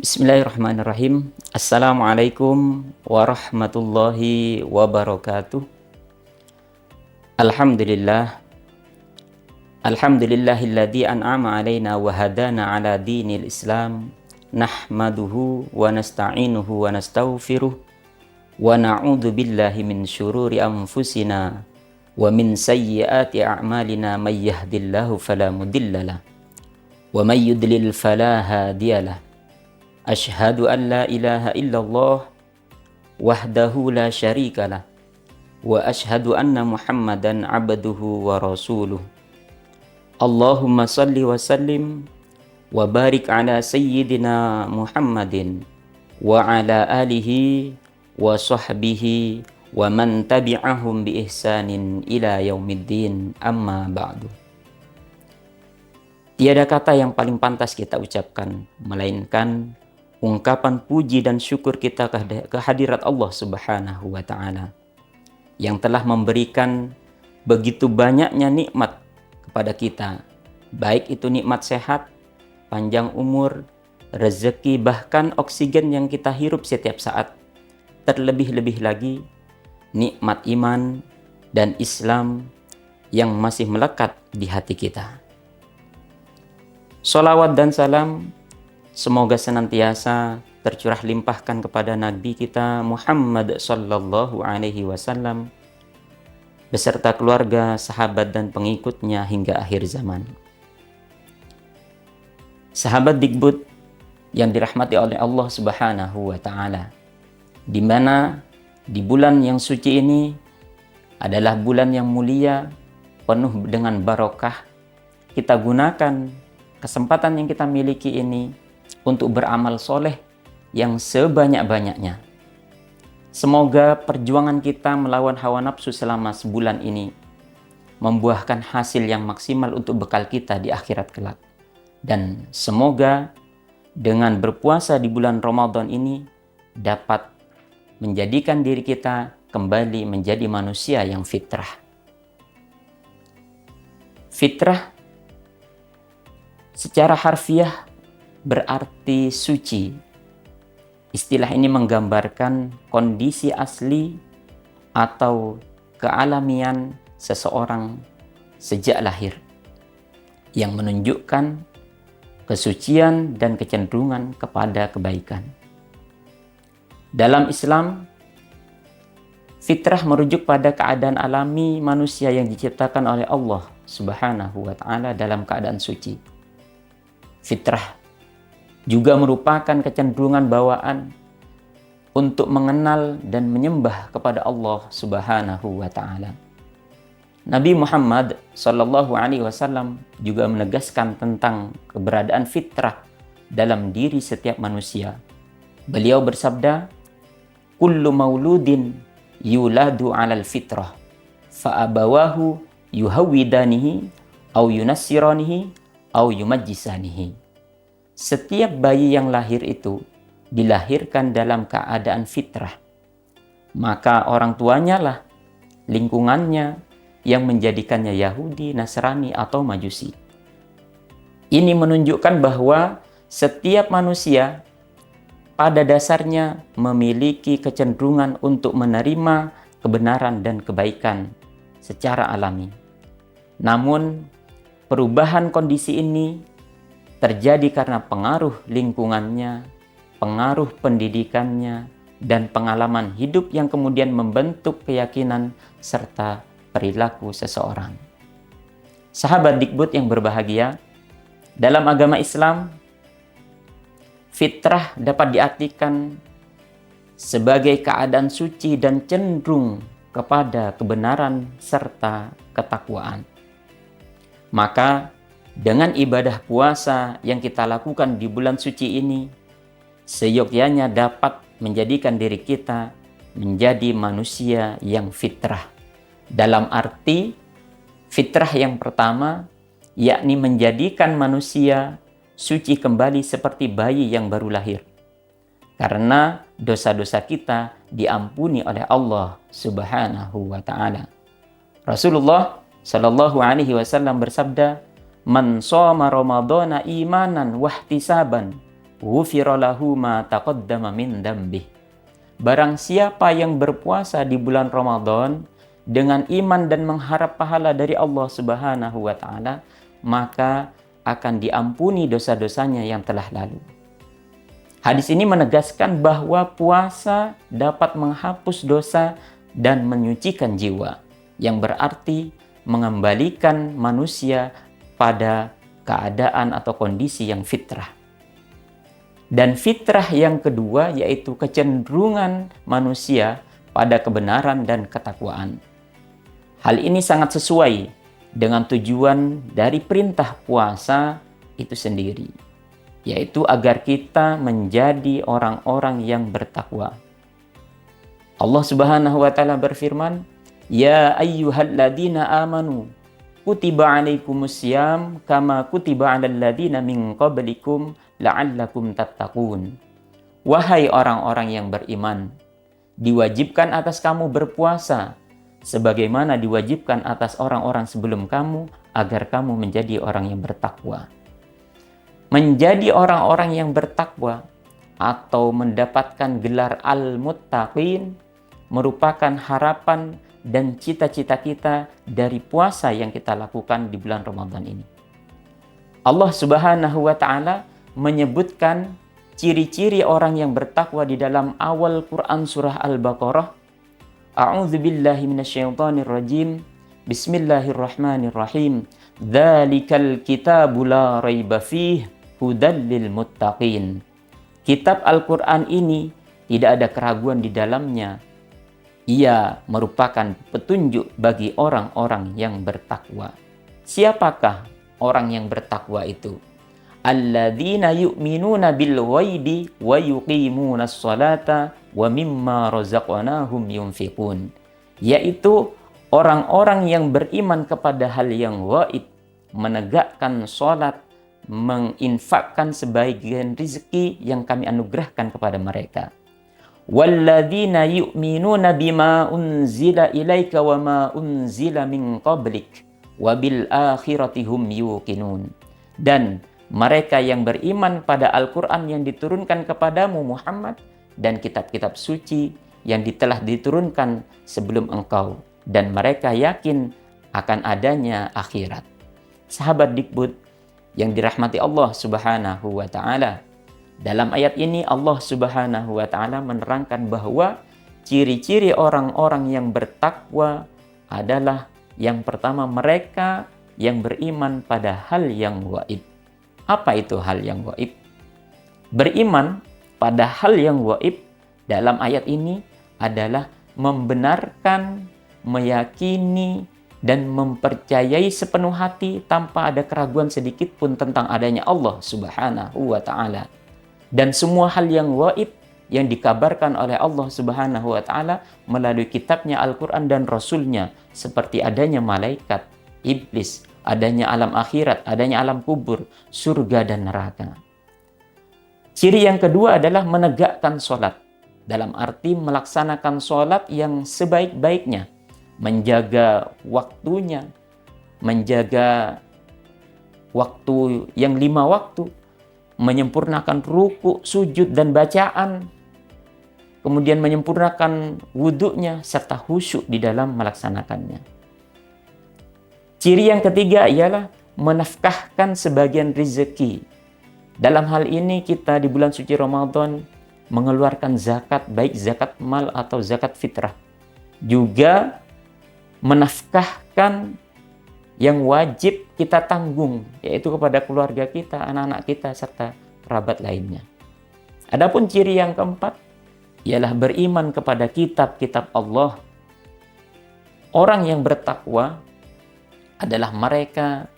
Bismillahirrahmanirrahim. Assalamualaikum warahmatullahi wabarakatuh. Alhamdulillah. Alhamdulillahilladzi an'ama alaina wa hadana ala dinil Islam. Nahmaduhu wa nasta'inuhu wa nastaghfiruh. Wa na'udzu billahi min syururi anfusina wa min sayyiati a'malina may yahdihillahu fala mudhillalah wa may yudlil fala hadiyalah. Asyhadu an la ilaha illallah wahdahu la syarikalah wa asyhadu anna Muhammadan abduhu wa rasuluh. Allahumma salli wa sallim wa barik ala sayyidina Muhammadin wa ala alihi wa sahbihi wa man tabi'ahum bi ihsanin ila yaumiddin, amma ba'du. Tiada kata yang paling pantas kita ucapkan melainkan ungkapan puji dan syukur kita kehadirat Allah Subhanahu wa Ta'ala yang telah memberikan begitu banyaknya nikmat kepada kita, baik itu nikmat sehat, panjang umur, rezeki, bahkan oksigen yang kita hirup setiap saat. Terlebih-lebih lagi nikmat iman dan Islam yang masih melekat di hati kita. Sholawat dan salam semoga senantiasa tercurah limpahkan kepada Nabi kita Muhammad sallallahu alaihi wasallam beserta keluarga, sahabat dan pengikutnya hingga akhir zaman. Sahabat Digbud yang dirahmati oleh Allah Subhanahu wa Ta'ala, di mana di bulan yang suci ini adalah bulan yang mulia, penuh dengan barokah. Kita gunakan kesempatan yang kita miliki ini untuk beramal soleh yang sebanyak-banyaknya. Semoga perjuangan kita melawan hawa nafsu selama sebulan ini membuahkan hasil yang maksimal untuk bekal kita di akhirat kelak. Dan semoga dengan berpuasa di bulan Ramadan ini dapat menjadikan diri kita kembali menjadi manusia yang fitrah. Fitrah secara harfiah berarti suci. Istilah ini menggambarkan kondisi asli atau kealamian seseorang sejak lahir yang menunjukkan kesucian dan kecenderungan kepada kebaikan. Dalam Islam, fitrah merujuk pada keadaan alami manusia yang diciptakan oleh Allah Subhanahu wa Ta'ala dalam keadaan suci. Fitrah juga merupakan kecenderungan bawaan untuk mengenal dan menyembah kepada Allah Subhanahu wa Ta'ala. Nabi Muhammad sallallahu alaihi wasallam juga menegaskan tentang keberadaan fitrah dalam diri setiap manusia. Beliau bersabda, "Kullu mauludin yuladu 'alal fitrah, fa abawahu yuhawwidanihi au yunassiranihi au yumajjisanihi." Setiap bayi yang lahir itu dilahirkan dalam keadaan fitrah. Maka orang tuanya lah, lingkungannya yang menjadikannya Yahudi, Nasrani atau Majusi. Ini menunjukkan bahwa setiap manusia pada dasarnya memiliki kecenderungan untuk menerima kebenaran dan kebaikan secara alami. Namun, perubahan kondisi ini terjadi karena pengaruh lingkungannya, pengaruh pendidikannya, dan pengalaman hidup yang kemudian membentuk keyakinan serta perilaku seseorang. Sahabat Digbud yang berbahagia, dalam agama Islam, fitrah dapat diartikan sebagai keadaan suci dan cenderung kepada kebenaran serta ketakwaan. Maka dengan ibadah puasa yang kita lakukan di bulan suci ini, seyogyanya dapat menjadikan diri kita menjadi manusia yang fitrah. Dalam arti, fitrah yang pertama, yakni menjadikan manusia suci kembali seperti bayi yang baru lahir. Karena dosa-dosa kita diampuni oleh Allah Subhanahu wa Ta'ala. Rasulullah Shallallahu alaihi wasallam bersabda, "Man shoma Ramadhana imanan wahtisaban, ghufira lahu ma taqaddama min dambih. Barang siapa yang berpuasa di bulan Ramadan dengan iman dan mengharap pahala dari Allah Subhanahu wa taala, maka akan diampuni dosa-dosanya yang telah lalu. Hadis ini menegaskan bahwa puasa dapat menghapus dosa dan menyucikan jiwa, yang berarti mengembalikan manusia pada keadaan atau kondisi yang fitrah. Dan fitrah yang kedua yaitu kecenderungan manusia pada kebenaran dan ketakwaan. Hal ini sangat sesuai dengan tujuan dari perintah puasa itu sendiri, yaitu agar kita menjadi orang-orang yang bertakwa. Allah Subhanahu wa taala berfirman, "Ya ayyuhalladzina amanu kutiba alaikumusiyam kama kutiba alal ladzina min qablikum la'allakum tattaqun." Wahai orang-orang yang beriman, diwajibkan atas kamu berpuasa sebagaimana diwajibkan atas orang-orang sebelum kamu agar kamu menjadi orang yang bertakwa. Menjadi orang-orang yang bertakwa atau mendapatkan gelar al-muttaqin merupakan harapan dan cita-cita kita dari puasa yang kita lakukan di bulan Ramadan ini. Allah Subhanahu wa taala menyebutkan ciri-ciri orang yang bertakwa di dalam awal Quran surah Al-Baqarah. A'udzu billahi minasyaitonir rajim. Bismillahirrahmanirrahim. Dzalikal kitabu la raiba fihi hudal lil muttaqin. Kitab Al-Quran ini tidak ada keraguan di dalamnya. Ia merupakan petunjuk bagi orang-orang yang bertakwa. Siapakah orang yang bertakwa itu? Alladzina yu'minuna bil ghaibi wa yuqimunas salata wa mimma razaqnahum yunfiqun. Yaitu orang-orang yang beriman kepada hal yang gaib, menegakkan salat, menginfakkan sebagian rezeki yang kami anugerahkan kepada mereka. Walladzina yu'minuna bima unzila ilaika wa ma unzila min qablik wa bil akhirati hum yuqinun. Dan mereka yang beriman pada Al-Quran yang diturunkan kepadamu Muhammad dan kitab-kitab suci yang telah diturunkan sebelum engkau, dan mereka yakin akan adanya akhirat. Sahabat Dikbud yang dirahmati Allah Subhanahu wa taala, dalam ayat ini Allah Subhanahu wa taala menerangkan bahwa ciri-ciri orang-orang yang bertakwa adalah yang pertama, mereka yang beriman pada hal yang gaib. Apa itu hal yang gaib? Beriman pada hal yang gaib dalam ayat ini adalah membenarkan, meyakini, dan mempercayai sepenuh hati tanpa ada keraguan sedikit pun tentang adanya Allah Subhanahu wa taala. Dan semua hal yang gaib yang dikabarkan oleh Allah Subhanahu wa taala melalui kitabnya Al-Quran dan Rasulnya, seperti adanya malaikat, iblis, adanya alam akhirat, adanya alam kubur, surga dan neraka. Ciri yang kedua adalah menegakkan sholat, dalam arti melaksanakan sholat yang sebaik-baiknya, menjaga waktunya, menjaga waktu yang 5 waktu, menyempurnakan ruku, sujud, dan bacaan, kemudian menyempurnakan wudhunya, serta khusyuk di dalam melaksanakannya. Ciri yang ketiga ialah menafkahkan sebagian rezeki. Dalam hal ini kita di bulan suci Ramadan mengeluarkan zakat, baik zakat mal atau zakat fitrah. Juga menafkahkan yang wajib kita tanggung, yaitu kepada keluarga kita, anak-anak kita, serta kerabat lainnya. Adapun ciri yang keempat ialah beriman kepada kitab-kitab Allah. Orang yang bertakwa adalah mereka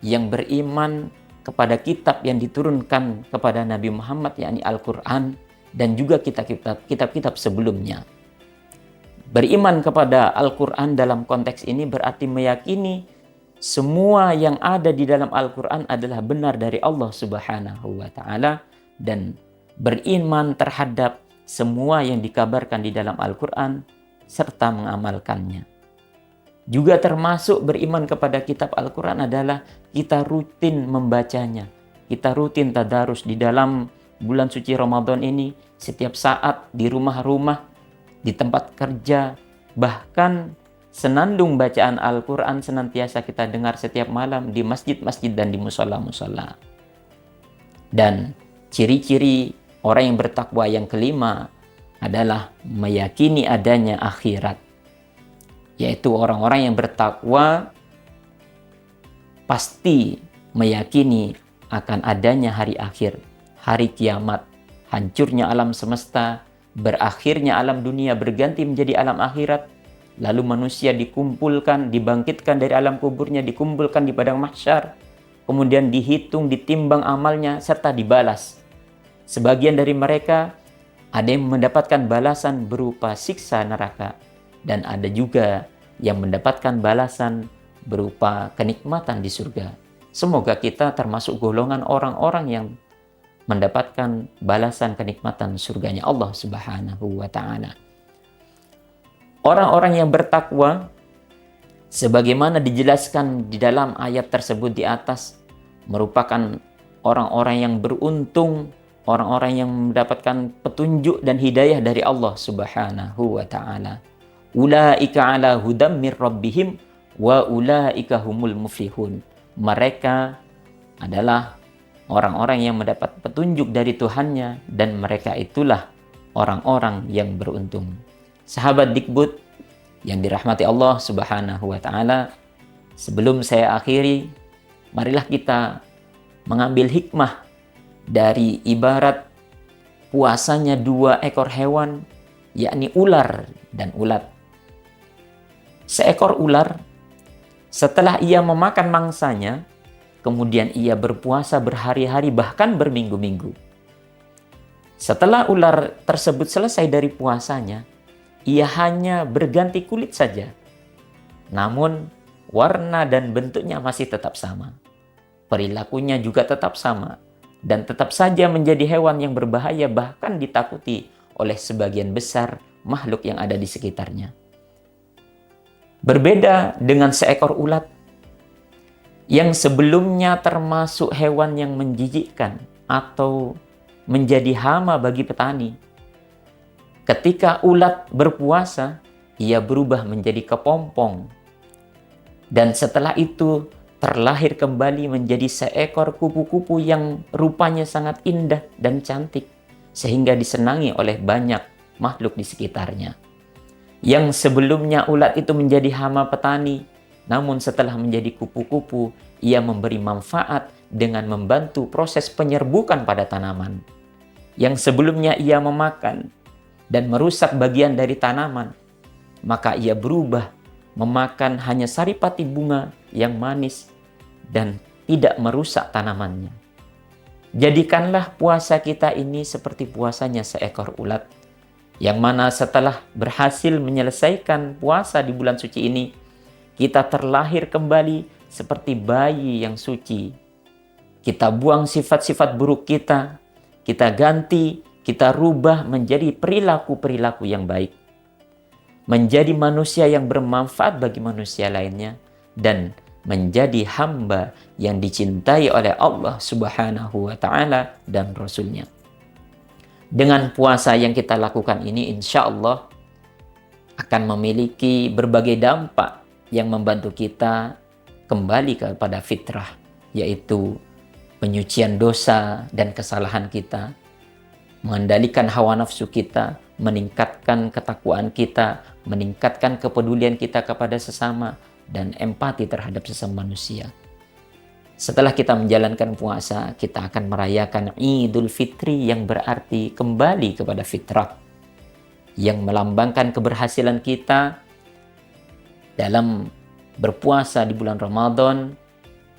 yang beriman kepada kitab yang diturunkan kepada Nabi Muhammad, yakni Al-Quran, dan juga kitab-kitab sebelumnya. Beriman kepada Al-Quran dalam konteks ini berarti meyakini semua yang ada di dalam Al-Quran adalah benar dari Allah Subhanahu wa taala, dan beriman terhadap semua yang dikabarkan di dalam Al-Quran serta mengamalkannya. Juga termasuk beriman kepada kitab Al-Quran adalah kita rutin membacanya, kita rutin tadarus di dalam bulan suci Ramadan ini setiap saat di rumah-rumah, di tempat kerja, bahkan senandung bacaan Al-Quran senantiasa kita dengar setiap malam di masjid-masjid dan di musola-musola. Dan ciri-ciri orang yang bertakwa yang kelima adalah meyakini adanya akhirat, yaitu orang-orang yang bertakwa pasti meyakini akan adanya hari akhir, hari kiamat, hancurnya alam semesta, berakhirnya alam dunia berganti menjadi alam akhirat, lalu manusia dikumpulkan, dibangkitkan dari alam kuburnya, dikumpulkan di padang mahsyar, kemudian dihitung, ditimbang amalnya, serta dibalas. Sebagian dari mereka ada yang mendapatkan balasan berupa siksa neraka, dan ada juga yang mendapatkan balasan berupa kenikmatan di surga. Semoga kita termasuk golongan orang-orang yang mendapatkan balasan kenikmatan surganya Allah Subhanahu wa ta'ala. Orang-orang yang bertakwa, sebagaimana dijelaskan di dalam ayat tersebut di atas, merupakan orang-orang yang beruntung, orang-orang yang mendapatkan petunjuk dan hidayah dari Allah Subhanahu wa ta'ala. Ulaika ala hudam mir rabbihim wa ulaika humul muflihun. Mereka adalah orang-orang yang mendapat petunjuk dari Tuhannya, dan mereka itulah orang-orang yang beruntung. Sahabat Dikbud yang dirahmati Allah Subhanahu wa ta'ala, sebelum saya akhiri, marilah kita mengambil hikmah dari ibarat puasanya dua ekor hewan, yakni ular dan ulat. Seekor ular, setelah ia memakan mangsanya, kemudian ia berpuasa berhari-hari, bahkan berminggu-minggu. Setelah ular tersebut selesai dari puasanya, ia hanya berganti kulit saja. Namun, warna dan bentuknya masih tetap sama. Perilakunya juga tetap sama. Dan tetap saja menjadi hewan yang berbahaya, bahkan ditakuti oleh sebagian besar makhluk yang ada di sekitarnya. Berbeda dengan seekor ulat yang sebelumnya termasuk hewan yang menjijikkan atau menjadi hama bagi petani. Ketika ulat berpuasa, ia berubah menjadi kepompong. Dan setelah itu terlahir kembali menjadi seekor kupu-kupu yang rupanya sangat indah dan cantik, sehingga disenangi oleh banyak makhluk di sekitarnya. Yang sebelumnya ulat itu menjadi hama petani, namun setelah menjadi kupu-kupu, ia memberi manfaat dengan membantu proses penyerbukan pada tanaman. Yang sebelumnya ia memakan dan merusak bagian dari tanaman, maka ia berubah memakan hanya saripati bunga yang manis dan tidak merusak tanamannya. Jadikanlah puasa kita ini seperti puasanya seekor ulat, yang mana setelah berhasil menyelesaikan puasa di bulan suci ini, kita terlahir kembali seperti bayi yang suci. Kita buang sifat-sifat buruk kita ganti, kita rubah menjadi perilaku-perilaku yang baik. Menjadi manusia yang bermanfaat bagi manusia lainnya, dan menjadi hamba yang dicintai oleh Allah Subhanahu wa ta'ala dan Rasul-Nya. Dengan puasa yang kita lakukan ini, insya Allah akan memiliki berbagai dampak yang membantu kita kembali kepada fitrah, yaitu penyucian dosa dan kesalahan kita, mengendalikan hawa nafsu kita, meningkatkan ketakwaan kita, meningkatkan kepedulian kita kepada sesama, dan empati terhadap sesama manusia. Setelah kita menjalankan puasa, kita akan merayakan Idul Fitri yang berarti kembali kepada fitrah, yang melambangkan keberhasilan kita dalam berpuasa di bulan Ramadan,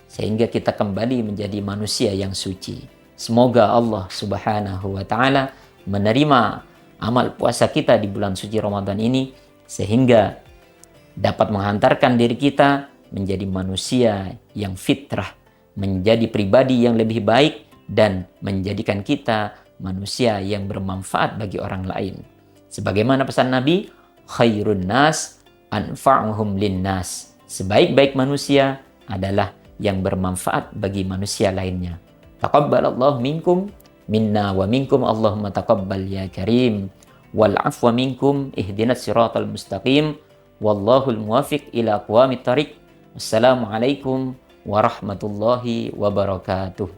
sehingga kita kembali menjadi manusia yang suci. Semoga Allah Subhanahu wa ta'ala menerima amal puasa kita di bulan suci Ramadan ini, sehingga dapat menghantarkan diri kita menjadi manusia yang fitrah, menjadi pribadi yang lebih baik, dan menjadikan kita manusia yang bermanfaat bagi orang lain. Sebagaimana pesan Nabi, khairun nas anfa'uhum linnas. Sebaik-baik manusia adalah yang bermanfaat bagi manusia lainnya. Taqabbalallahu minkum minna wa minkum Allahumma taqabbal ya karim, wal afwa minkum ihdinas siratal mustaqim, wallahul muwafiq ila aqwamit thariq. Wassalamualaikum warahmatullahi wabarakatuh.